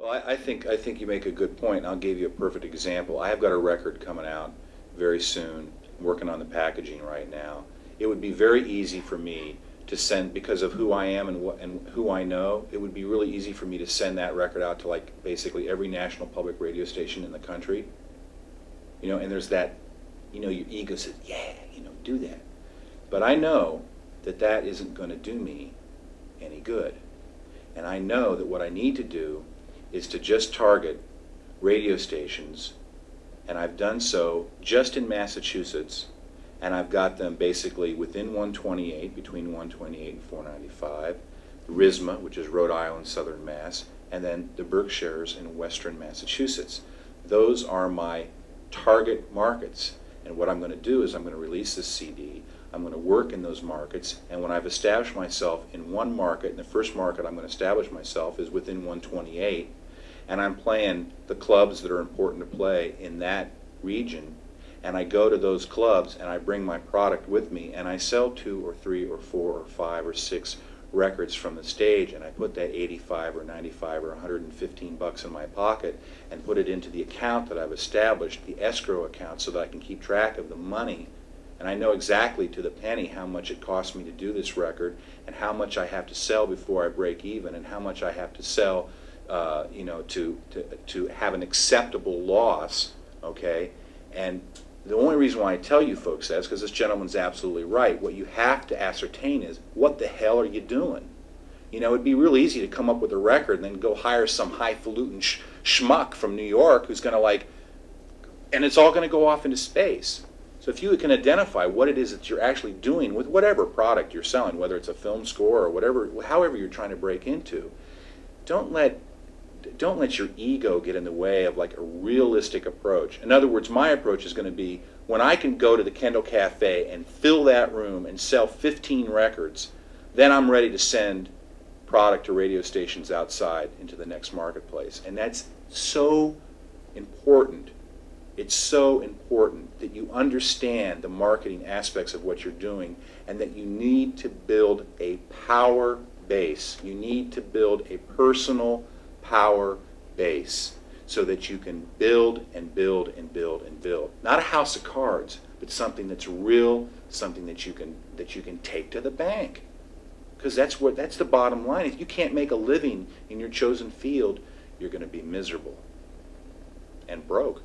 Well, I think you make a good point, and I'll give you a perfect example. I have got a record coming out very soon, working on the packaging right now. It would be very easy for me to send, because of who I am and who I know, it would be really easy for me to send that record out to like basically every national public radio station in the country. And there's that, your ego says, yeah, do that. But I know that that isn't going to do me any good. And I know that what I need to do is to just target radio stations, and I've done so just in Massachusetts, and I've got them basically within 128, between 128 and 495, RISMA, which is Rhode Island, Southern Mass, and then the Berkshires in Western Massachusetts. Those are my target markets, and what I'm going to do is I'm going to release this CD. I'm going to work in those markets, and when I've established myself in one market, and the first market I'm going to establish myself is within 128, and I'm playing the clubs that are important to play in that region, and I go to those clubs and I bring my product with me, and I sell 2 or 3 or 4 or 5 or 6 records from the stage, and I put that 85 or 95 or 115 bucks in my pocket and put it into the account that I've established, the escrow account, so that I can keep track of the money. And I know exactly to the penny how much it costs me to do this record, and how much I have to sell before I break even, and how much I have to sell, to have an acceptable loss. Okay, and the only reason why I tell you folks that is because this gentleman's absolutely right. What you have to ascertain is, what the hell are you doing? It'd be real easy to come up with a record and then go hire some highfalutin schmuck from New York who's going to and it's all going to go off into space. So if you can identify what it is that you're actually doing with whatever product you're selling, whether it's a film score or whatever, however you're trying to break into, don't let your ego get in the way of like a realistic approach. In other words, my approach is going to be, when I can go to the Kendall Cafe and fill that room and sell 15 records, then I'm ready to send product to radio stations outside into the next marketplace. And that's so important. It's so important that you understand the marketing aspects of what you're doing, and that you need to build a power base. You need to build a personal power base so that you can build and build and build and build. Not a house of cards, but something that's real, something that you can take to the bank. Because that's the bottom line. If you can't make a living in your chosen field, you're going to be miserable and broke.